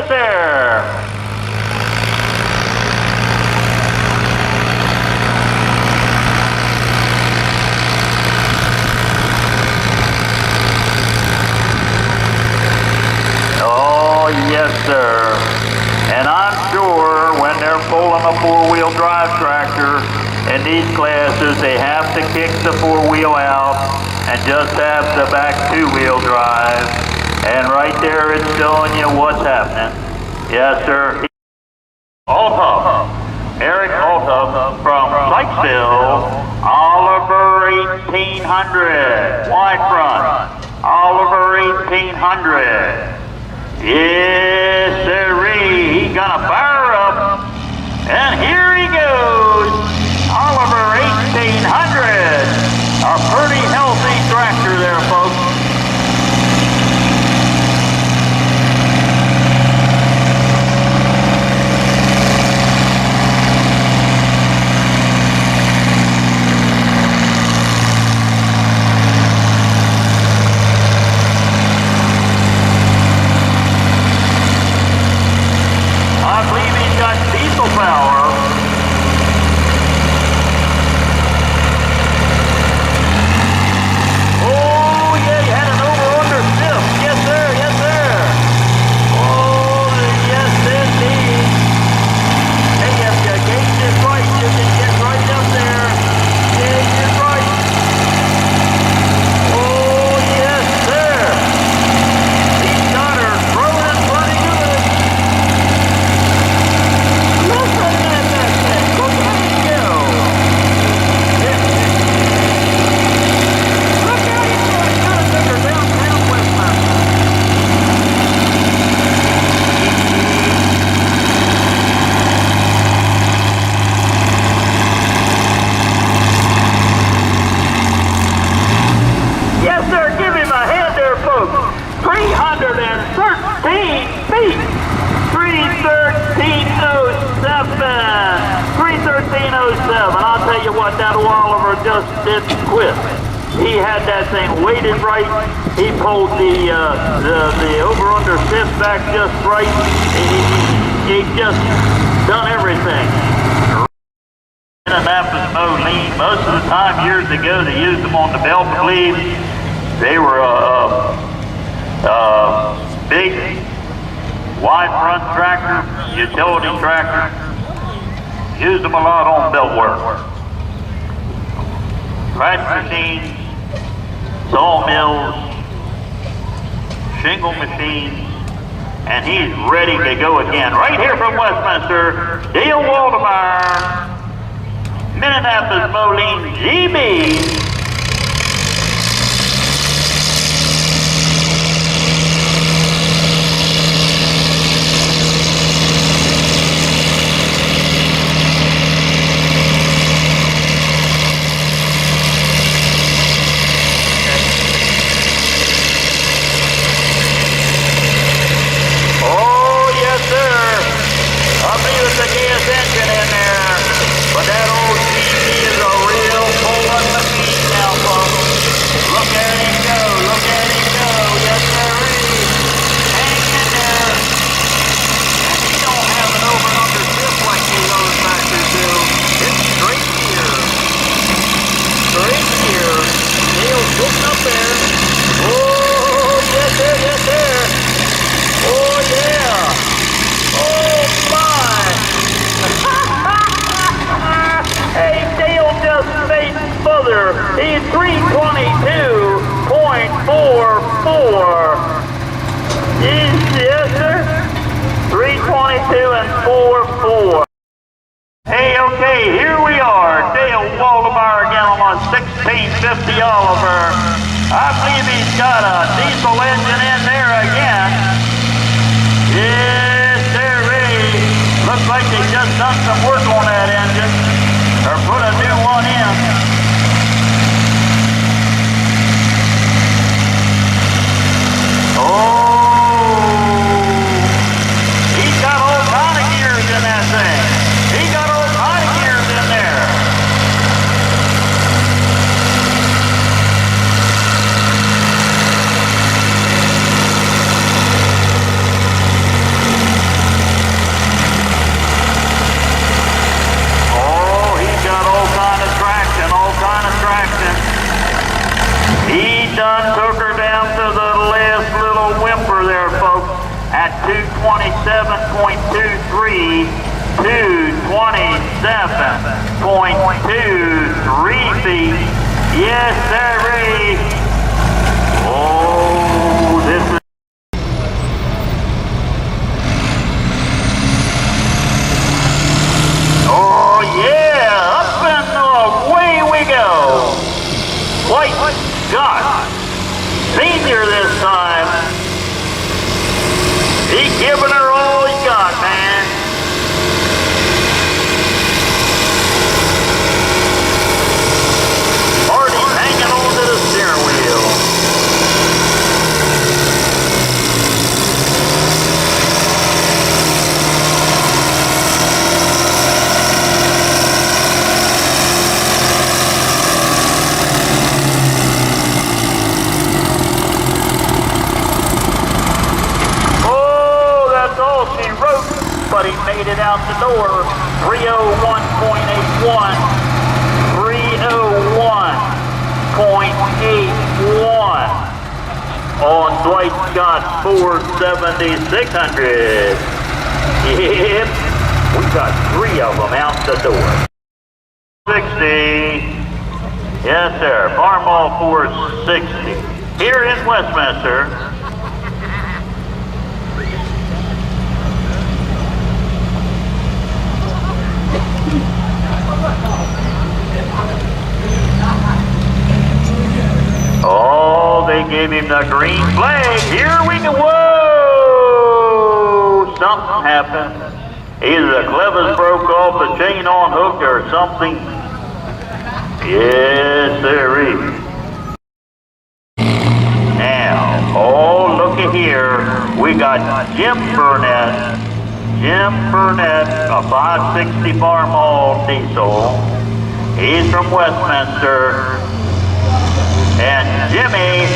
sir. Oh, yes, sir. And I'm sure when they're pulling a four-wheel drive tractor in these classes, they have to kick the four-wheel out and just have the back two-wheel drive. And right there it's showing you what's happening. Yes, sir. Alta, Eric Alta from Sykesville, Oliver 1800, wide front, Oliver 1800. Yes, sirree, he's gonna fire up, and here he goes, Oliver 1800, a pretty healthy tractor there, folks. I'll tell you what, that Oliver just didn't quit. He had that thing weighted right. He pulled the over-under shift back just right. He just done everything. Indianapolis Moline, most of the time years ago they used them on the belt bleed. They were big, wide front tractor, utility tractor. Used them a lot on belt work. Thresh machines, sawmills, shingle machines, and he's ready to go again. Right here from Westminster, Dale Waldemar, Minneapolis Moline GB. The gas engine in there, but that old TV is a real pulling machine now, folks. Look at him go, look at him go, yes sir. Hang in there. And he don't have an over and under shift like these other tractors do. It's straight here. Straight here. Neil's sitting up there. Oh, yes sir, yes sir. Oh yeah. Oh my! Hey, Dale just made further. He's 322.44. Yes, sir. 322 and 44. Hey, okay, here we are. Dale Waldemar again on 1650 Oliver. I believe he's got a diesel engine in there again. Yeah. Looks like they just done some work on that engine, or put a new one in. Oh, he's got all kind of gears in that thing. He got all kind of gears in there. 227.23, 227.23 feet. Yes, sirree. Oh, this is... Oh, yeah, up and away we go. White God, senior this time. He's giving her all he got, man. Marty's hanging on to the steering wheel. But he made it out the door. 301.81. 301.81 on Dwight Scott's Ford 7600. Yep, we got 3 of them out the door. 60. Yes, sir. Farmall Ford 60. Here in Westminster. Oh, they gave him the green flag. Here we go. Whoa! Something happened. Either the clevis broke off the chain on hook or something. Yes, sirree. Now, oh, looky here. We got Jim Burnett. Jim Burnett, a 560 Farmall diesel. He's from Westminster. And Jimmy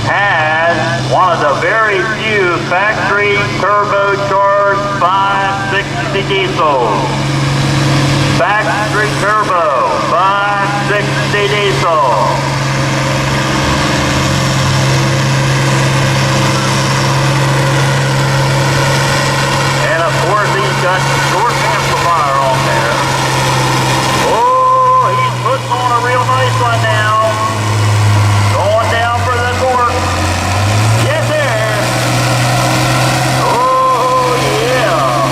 has one of the very few factory turbocharged 560 diesels. Factory turbo 560 diesel. And of course he's got short amplifier on there. Oh, he's putting on a real nice one now. Going down for the torque. Yes, sir. Oh, yeah.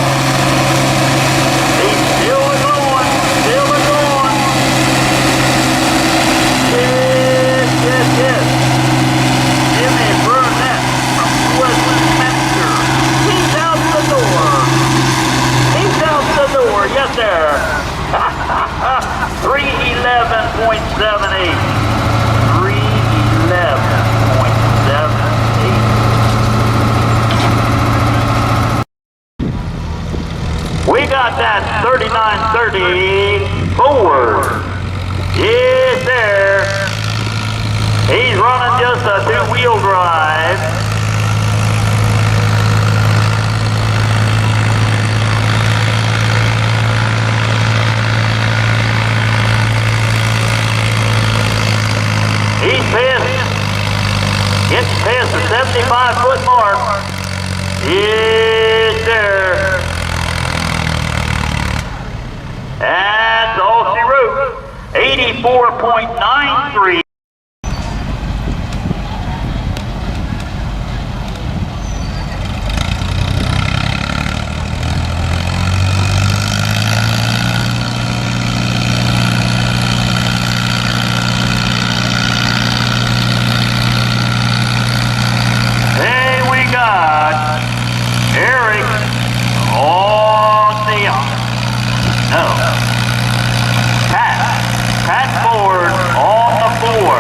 He's still going. Still going. Yes, yes, yes. Jimmy Burnett from Westminster. He's out the door. He's out the door. Yes, sir. 311.78. 11.78. We got that 3930 Ford. Yes, sir. He's running just a 2-wheel drive. He's getting past the 75-foot mark. Yes, sir. That's all she wrote. 84.93. Eric on the Pat Ford on the floor.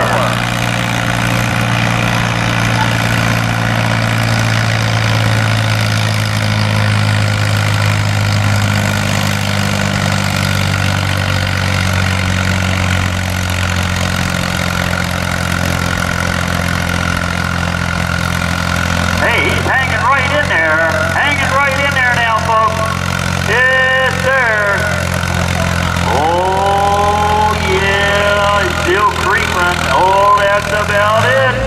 Hey, he's hanging right in there. Hanging right in there now, folks. Yes, sir. Oh, yeah, he's still creeping. Oh, that's about it.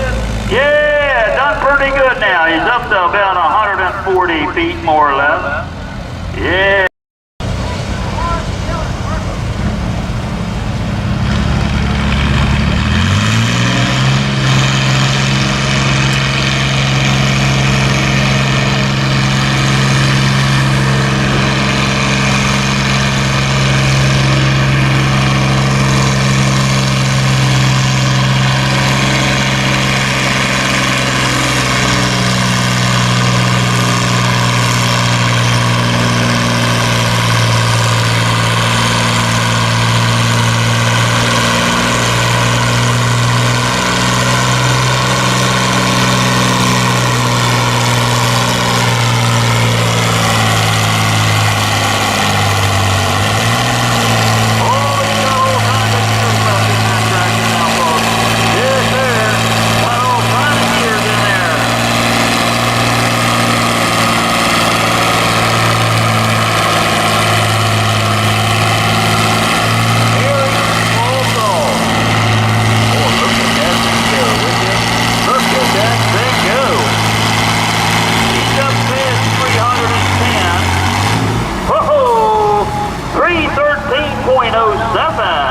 Yeah, done pretty good now. He's up to about 140 440 feet more or less. Yeah. .07